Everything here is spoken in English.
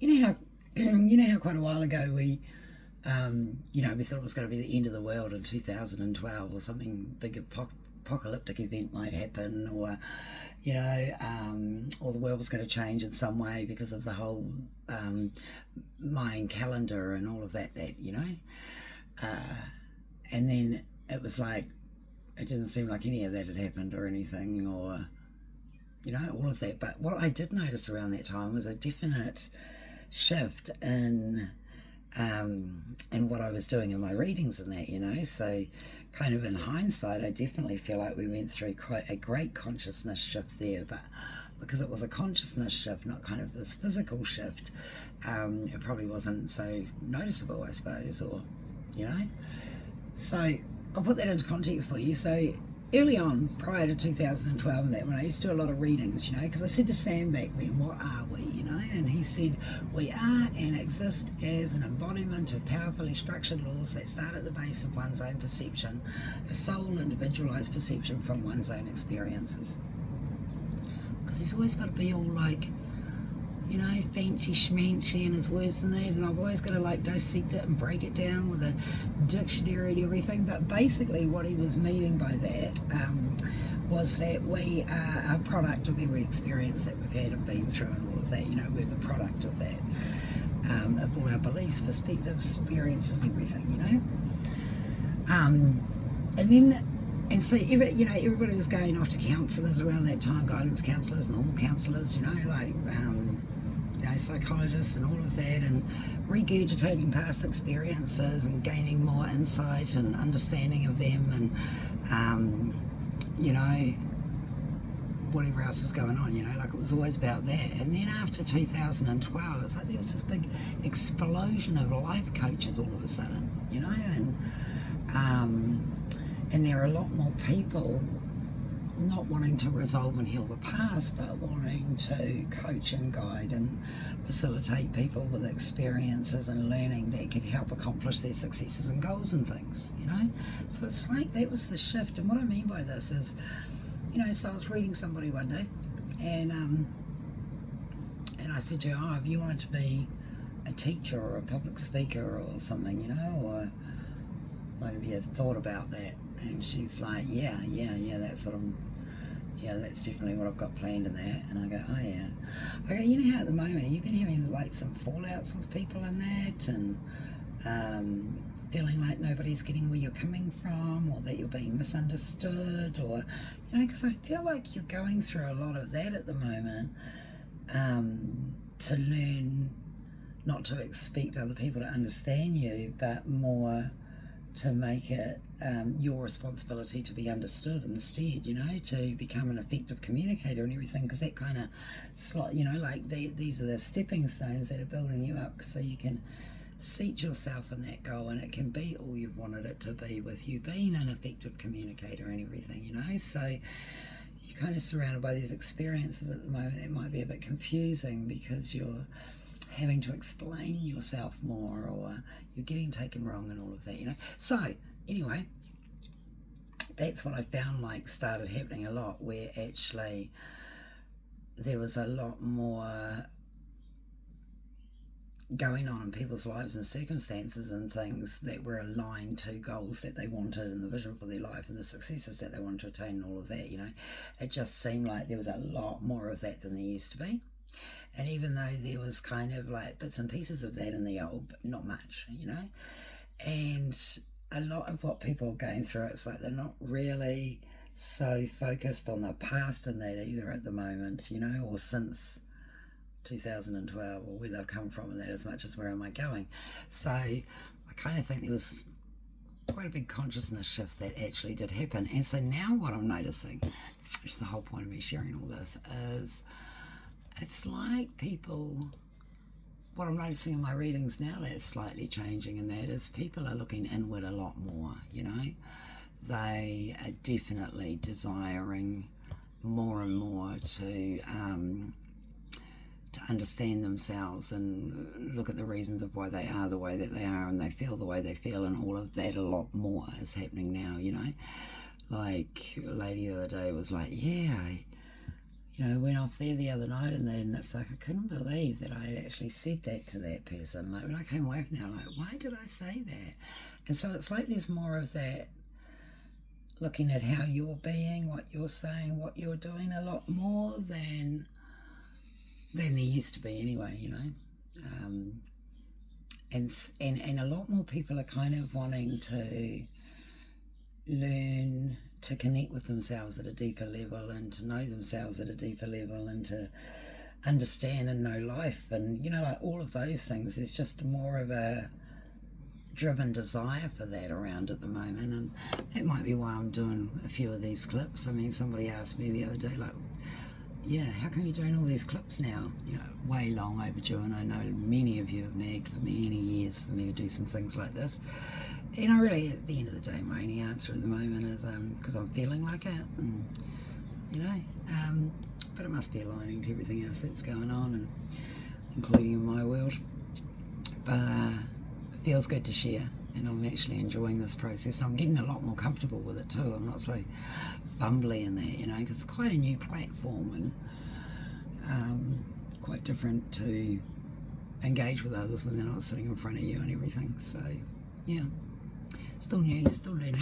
You know how you know how quite a while ago we we thought it was going to be the end of the world in 2012 or something big apocalyptic event might happen, or the world was going to change in some way because of the whole Mayan calendar and all of that. And then it was like it didn't seem like any of that had happened or anything, or all of that. But what I did notice around that time was a definite shift in what I was doing in my readings and that. So kind of in hindsight, I definitely feel like we went through quite a great consciousness shift there, but because it was a consciousness shift, not kind of this physical shift, it probably wasn't so noticeable, I suppose, so I'll put that into context for you. So early on, prior to 2012 and that, when I used to do a lot of readings, because I said to Sam back then, what are we, and he said, we are and exist as an embodiment of powerfully structured laws that start at the base of one's own perception, a sole individualised perception from one's own experiences. Because he's always got to be all like, fancy schmancy in his words and that, and I've always got to dissect it and break it down with a dictionary and everything. But basically what he was meaning by that was that we are a product of every experience that we've had and been through and all of that. We're the product of that, of all our beliefs, perspectives, experiences, everything. And so everybody was going off to counsellors around that time, guidance counsellors, normal counsellors, psychologists and all of that, and regurgitating past experiences and gaining more insight and understanding of them, and whatever else was going on, it was always about that. And then after 2012, it's like there was this big explosion of life coaches all of a sudden, and there are a lot more people not wanting to resolve and heal the past, but wanting to coach and guide and facilitate people with experiences and learning that could help accomplish their successes and goals and things, So it's like that was the shift. And what I mean by this is, so I was reading somebody one day, and I said to her, if you wanted to be a teacher or a public speaker or something, or have you thought about that? And she's like, yeah, that's definitely what I've got planned in that. And I go, oh yeah. I go, how at the moment you've been having some fallouts with people in that, and feeling like nobody's getting where you're coming from, or that you're being misunderstood, or because I feel like you're going through a lot of that at the moment, to learn not to expect other people to understand you, but more to make it your responsibility to be understood instead, to become an effective communicator and everything, because that kind of these are the stepping stones that are building you up so you can seat yourself in that goal, and it can be all you've wanted it to be, with you being an effective communicator and everything, so you're kind of surrounded by these experiences at the moment. It might be a bit confusing because you're having to explain yourself more, or you're getting taken wrong and all of that, So anyway, that's what I found started happening a lot, where actually there was a lot more going on in people's lives and circumstances and things that were aligned to goals that they wanted and the vision for their life and the successes that they wanted to attain and all of that, It just seemed like there was a lot more of that than there used to be. And even though there was kind of bits and pieces of that in the old, but not much, and a lot of what people are going through, it's like they're not really so focused on the past and that either at the moment, or since 2012, or where they've come from and that, as much as where am I going. So I kind of think there was quite a big consciousness shift that actually did happen. And so now what I'm noticing, which is the whole point of me sharing all this, is it's like what I'm noticing in my readings now that's slightly changing, and that is people are looking inward a lot more, They are definitely desiring more and more to understand themselves and look at the reasons of why they are the way that they are, and they feel the way they feel, and all of that. A lot more is happening now, Like a lady the other day was like, yeah, went off there the other night, and then it's like I couldn't believe that I had actually said that to that person. Like when I came away from there, I'm like, why did I say that? And so it's like there's more of that, looking at how you're being, what you're saying, what you're doing, a lot more than there used to be anyway, and a lot more people are kind of wanting to learn to connect with themselves at a deeper level, and to know themselves at a deeper level, and to understand and know life, and like all of those things. There's just more of a driven desire for that around at the moment, and that might be why I'm doing a few of these clips. I mean, somebody asked me the other day, like, yeah, how come you're doing all these clips now? Way long overdue, and I know many of you have nagged for many years for me to do some things like this. Really, at the end of the day, my only answer at the moment is because I'm feeling like it, and, but it must be aligning to everything else that's going on, and including in my world. But it feels good to share, and I'm actually enjoying this process, and I'm getting a lot more comfortable with it too. I'm not so fumbly in that, because it's quite a new platform, and quite different to engage with others when they're not sitting in front of you and everything. So yeah, still new, still learning.